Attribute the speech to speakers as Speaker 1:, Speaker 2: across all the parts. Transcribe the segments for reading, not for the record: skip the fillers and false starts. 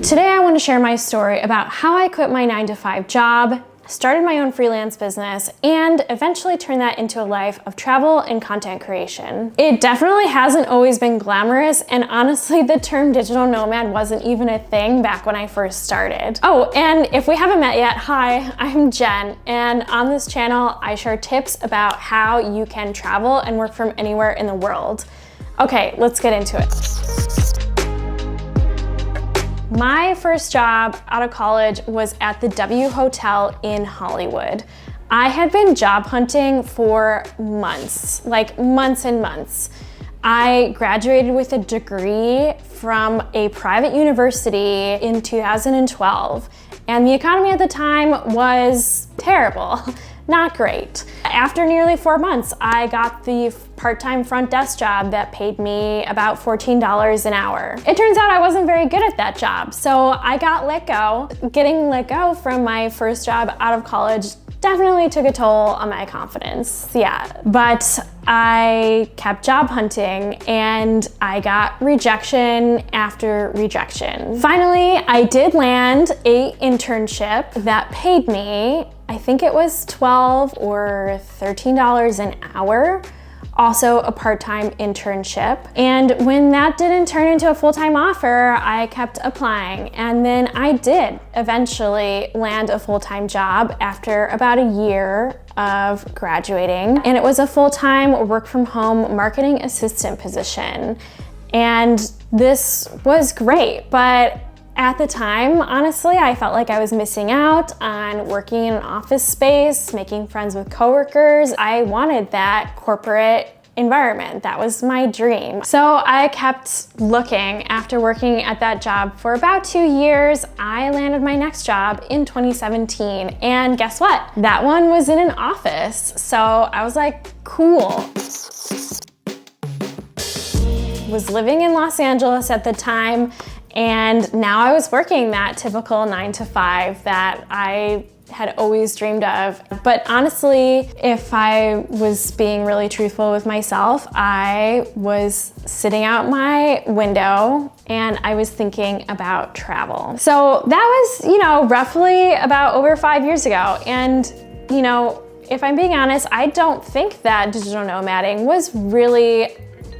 Speaker 1: Today I want to share my story about how I quit my 9-to-5 job, started my own freelance business, and eventually turned that into a life of travel and content creation. It definitely hasn't always been glamorous, and honestly, the term digital nomad wasn't even a thing back when I first started. Oh, and if we haven't met yet, hi, I'm Jen, and on this channel, I share tips about how you can travel and work from anywhere in the world. Okay, let's get into it. My first job out of college was at the W Hotel in Hollywood. I had been job hunting for months, like months and months. I graduated with a degree from a private university in 2012, and the economy at the time was terrible. Not great. After nearly 4 months, I got the part-time front desk job that paid me about $14 an hour. It turns out I wasn't very good at that job, so I got let go. Getting let go from my first job out of college definitely took a toll on my confidence, yeah. But I kept job hunting and I got rejection after rejection. Finally, I did land an internship that paid me, I think it was $12 or $13 an hour. Also a part-time internship. And when that didn't turn into a full-time offer, I kept applying. And then I did eventually land a full-time job after about a year of graduating. And it was a full-time work-from-home marketing assistant position. And this was great, but at the time, honestly, I felt like I was missing out on working in an office space, making friends with coworkers. I wanted that corporate environment. That was my dream. So I kept looking. After working at that job for about 2 years, I landed my next job in 2017. And guess what? That one was in an office. So I was like, cool. Was living in Los Angeles at the time, and now I was working that typical 9-to-5 that I had always dreamed of. But honestly, if I was being really truthful with myself, I was sitting out my window and I was thinking about travel. So that was, roughly about over 5 years ago. And, if I'm being honest, I don't think that digital nomading was really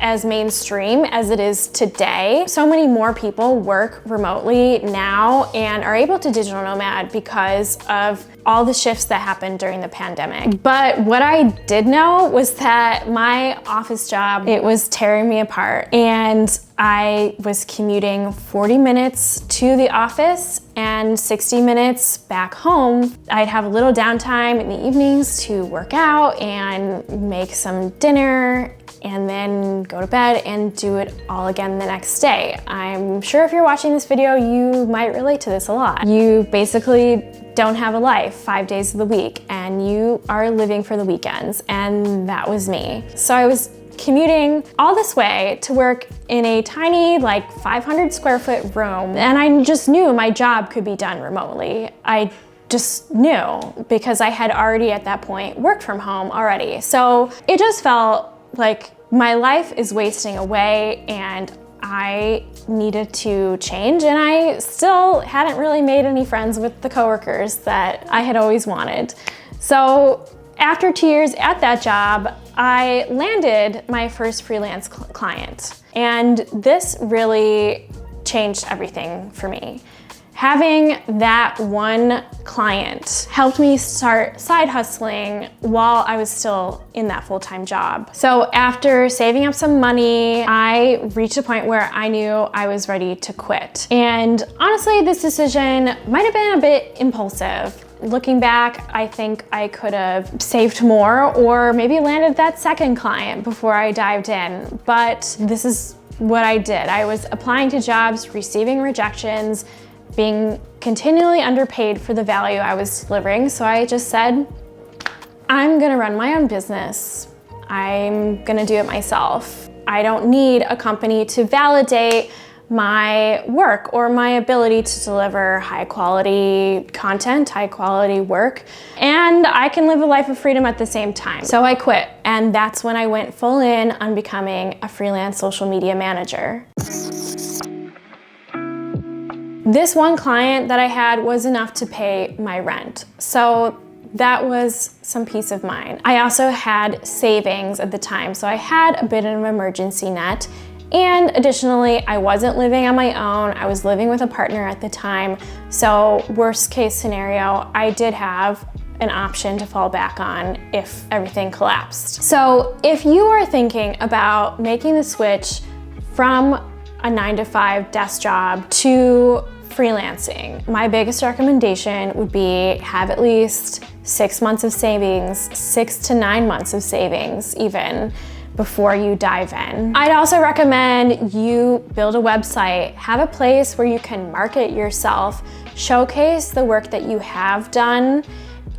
Speaker 1: as mainstream as it is today. So many more people work remotely now and are able to digital nomad because of all the shifts that happened during the pandemic. But what I did know was that my office job, it was tearing me apart. And I was commuting 40 minutes to the office and 60 minutes back home. I'd have a little downtime in the evenings to work out and make some dinner and then go to bed and do it all again the next day. I'm sure if you're watching this video, you might relate to this a lot. You basically don't have a life 5 days of the week and you are living for the weekends, and that was me. So I was commuting all this way to work in a tiny, 500 square foot room, and I just knew my job could be done remotely. I just knew because I had already at that point worked from home already. So it just felt like my life is wasting away and I needed to change, and I still hadn't really made any friends with the coworkers that I had always wanted. So after 2 years at that job, I landed my first freelance client, and this really changed everything for me. Having that one client helped me start side hustling while I was still in that full-time job. So after saving up some money, I reached a point where I knew I was ready to quit. And honestly, this decision might have been a bit impulsive. Looking back, I think I could have saved more or maybe landed that second client before I dived in. But this is what I did. I was applying to jobs, receiving rejections, being continually underpaid for the value I was delivering. So I just said, I'm gonna run my own business. I'm gonna do it myself. I don't need a company to validate my work or my ability to deliver high quality content, high quality work, and I can live a life of freedom at the same time. So I quit, and that's when I went full in on becoming a freelance social media manager. This one client that I had was enough to pay my rent. So that was some peace of mind. I also had savings at the time, so I had a bit of an emergency net. And additionally, I wasn't living on my own. I was living with a partner at the time. So worst case scenario, I did have an option to fall back on if everything collapsed. So if you are thinking about making the switch from a 9-to-5 desk job to freelancing, my biggest recommendation would be have at least 6 months of savings, 6 to 9 months of savings even, before you dive in. I'd also recommend you build a website, have a place where you can market yourself, showcase the work that you have done,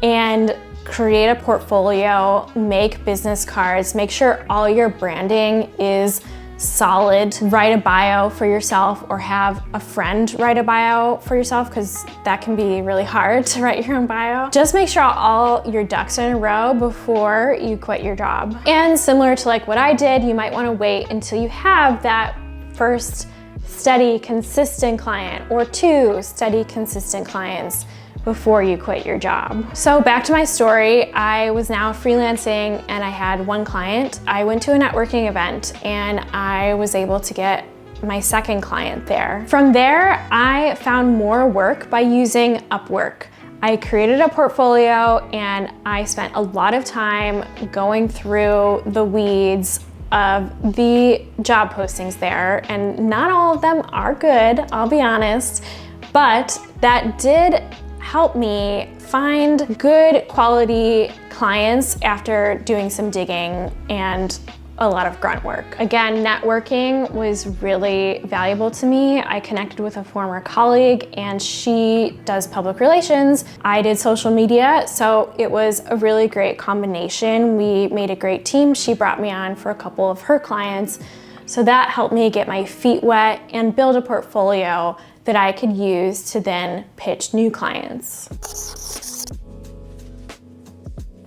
Speaker 1: and create a portfolio, make business cards, make sure all your branding is solid. Write a bio for yourself or have a friend write a bio for yourself, because that can be really hard to write your own bio. Just make sure all your ducks are in a row before you quit your job. And similar to like what I did, you might want to wait until you have that first steady, consistent client or 2 steady, consistent clients before you quit your job. So back to my story, I was now freelancing and I had 1 client. I went to a networking event and I was able to get my second client there. From there, I found more work by using Upwork. I created a portfolio and I spent a lot of time going through the weeds of the job postings there, and not all of them are good, I'll be honest, but that did help me find good quality clients after doing some digging and a lot of grunt work. Again, networking was really valuable to me. I connected with a former colleague and she does public relations. I did social media, so it was a really great combination. We made a great team. She brought me on for a couple of her clients. So that helped me get my feet wet and build a portfolio that I could use to then pitch new clients.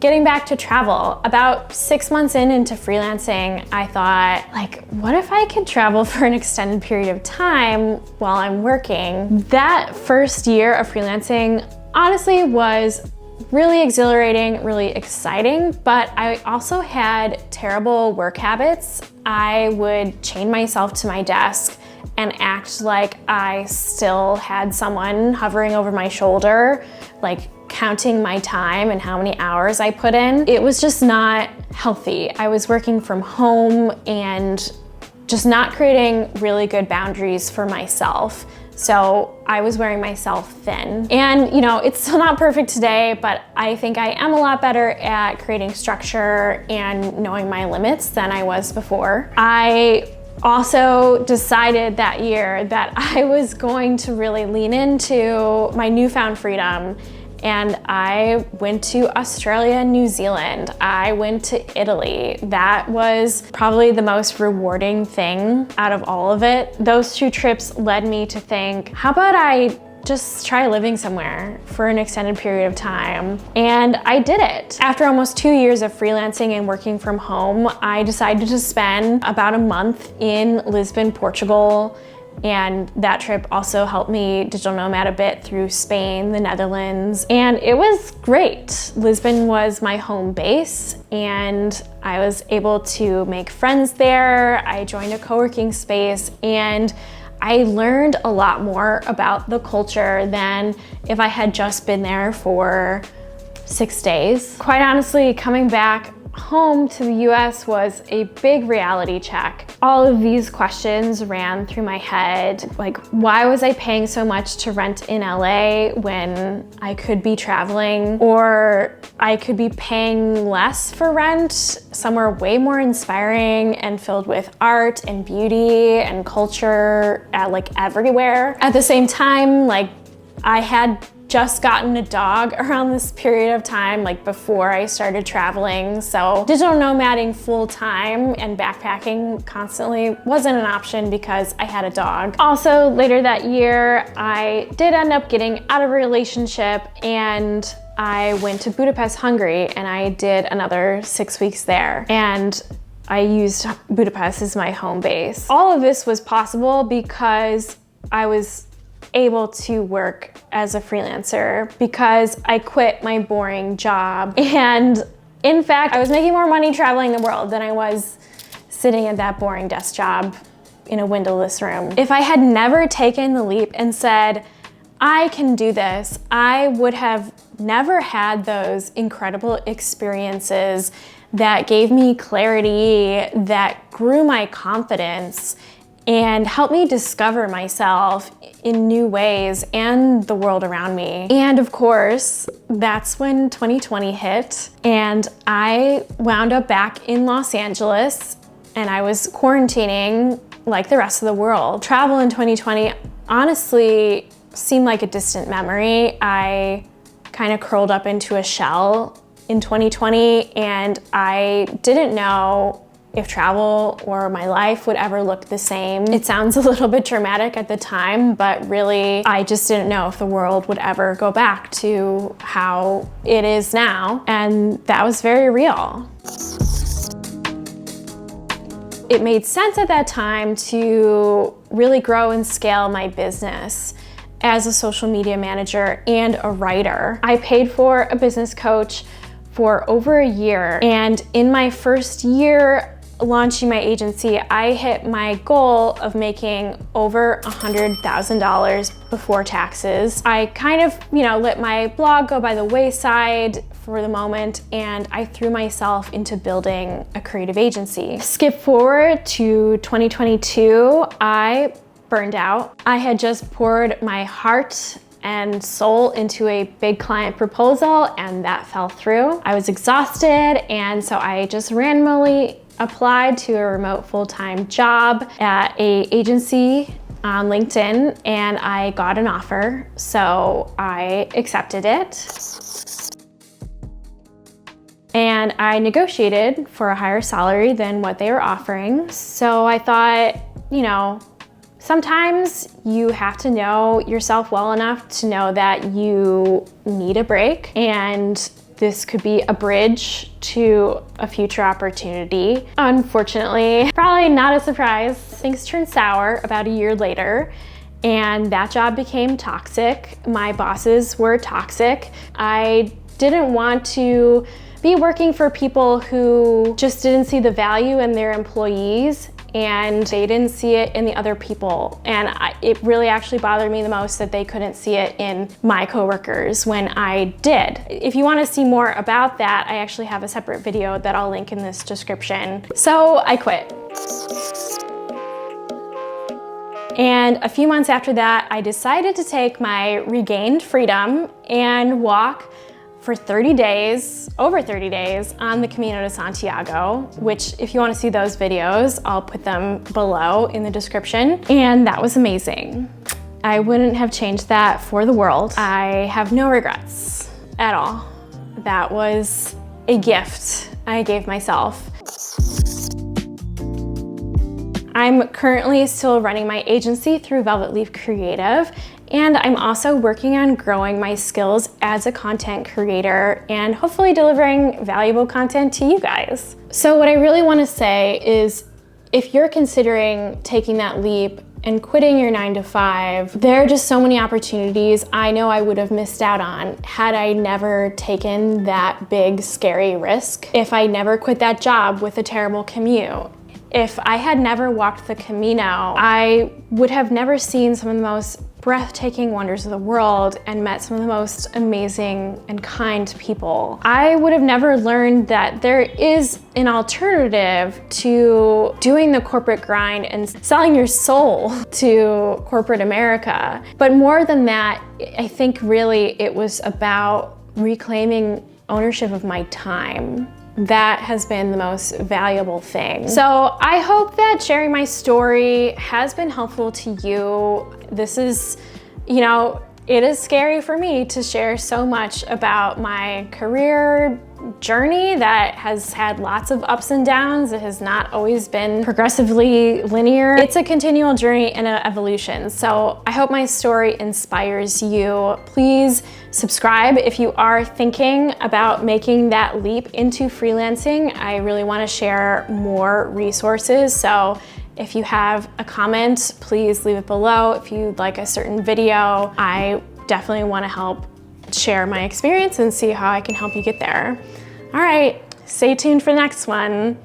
Speaker 1: Getting back to travel, about 6 months into freelancing, I thought, like, what if I could travel for an extended period of time while I'm working? That first year of freelancing honestly was really exhilarating, really exciting, but I also had terrible work habits. I would chain myself to my desk and act like I still had someone hovering over my shoulder, like counting my time and how many hours I put in. It was just not healthy. I was working from home and just not creating really good boundaries for myself. So I was wearing myself thin. And you know, it's still not perfect today, but I think I am a lot better at creating structure and knowing my limits than I was before. I also decided that year that I was going to really lean into my newfound freedom, and I went to Australia and New Zealand. I went to Italy. That was probably the most rewarding thing out of all of it. Those 2 trips led me to think, how about I just try living somewhere for an extended period of time? And I did it. After almost 2 years of freelancing and working from home, I decided to spend about a month in Lisbon, Portugal. And that trip also helped me digital nomad a bit through Spain, the Netherlands, and it was great. Lisbon was my home base and I was able to make friends there. I joined a co-working space and I learned a lot more about the culture than if I had just been there for 6 days. Quite honestly, coming back home to the US was a big reality check. All of these questions ran through my head, like, why was I paying so much to rent in LA when I could be traveling? Or I could be paying less for rent somewhere way more inspiring and filled with art and beauty and culture like everywhere. At the same time, like, I had just gotten a dog around this period of time, like before I started traveling. So digital nomading full time and backpacking constantly wasn't an option because I had a dog. Also later that year, I did end up getting out of a relationship and I went to Budapest, Hungary, and I did another 6 weeks there. And I used Budapest as my home base. All of this was possible because I was able to work as a freelancer because I quit my boring job. And in fact, I was making more money traveling the world than I was sitting at that boring desk job in a windowless room. If I had never taken the leap and said, I can do this, I would have never had those incredible experiences that gave me clarity, that grew my confidence, and helped me discover myself in new ways and the world around me. And of course, that's when 2020 hit, and I wound up back in Los Angeles, and I was quarantining like the rest of the world. Travel in 2020 honestly seemed like a distant memory. I kind of curled up into a shell in 2020, and I didn't know if travel or my life would ever look the same. It sounds a little bit dramatic at the time, but really, I just didn't know if the world would ever go back to how it is now, and that was very real. It made sense at that time to really grow and scale my business as a social media manager and a writer. I paid for a business coach for over a year, and in my first year launching my agency, I hit my goal of making over $100,000 before taxes. I kind of, let my blog go by the wayside for the moment, and I threw myself into building a creative agency. Skip forward to 2022, I burned out. I had just poured my heart and soul into a big client proposal, and that fell through. I was exhausted, and so I just randomly applied to a remote full-time job at an agency on LinkedIn, and I got an offer, so I accepted it. And I negotiated for a higher salary than what they were offering. So I thought, sometimes you have to know yourself well enough to know that you need a break, and this could be a bridge to a future opportunity. Unfortunately, probably not a surprise, things turned sour about a year later, and that job became toxic. My bosses were toxic. I didn't want to be working for people who just didn't see the value in their employees, and they didn't see it in the other people. And it really actually bothered me the most that they couldn't see it in my coworkers when I did. If you want to see more about that, I actually have a separate video that I'll link in this description. So I quit. And a few months after that, I decided to take my regained freedom and walk for 30 days, over 30 days, on the Camino de Santiago, which if you want to see those videos, I'll put them below in the description. And that was amazing. I wouldn't have changed that for the world. I have no regrets at all. That was a gift I gave myself. I'm currently still running my agency through Velvet Leaf Creative, and I'm also working on growing my skills as a content creator and hopefully delivering valuable content to you guys. So what I really want to say is, if you're considering taking that leap and quitting your 9-to-5, there are just so many opportunities I know I would have missed out on had I never taken that big, scary risk. If I never quit that job with a terrible commute, if I had never walked the Camino, I would have never seen some of the most breathtaking wonders of the world and met some of the most amazing and kind people. I would have never learned that there is an alternative to doing the corporate grind and selling your soul to corporate America. But more than that, I think really it was about reclaiming ownership of my time. That has been the most valuable thing. So I hope that sharing my story has been helpful to you. This is, it is scary for me to share so much about my career journey that has had lots of ups and downs. It has not always been progressively linear. It's a continual journey and an evolution. So I hope my story inspires you. Please subscribe if you are thinking about making that leap into freelancing. I really want to share more resources. So If you have a comment, please leave it below. If you'd like a certain video, I definitely want to help share my experience and see how I can help you get there. All right, stay tuned for the next one.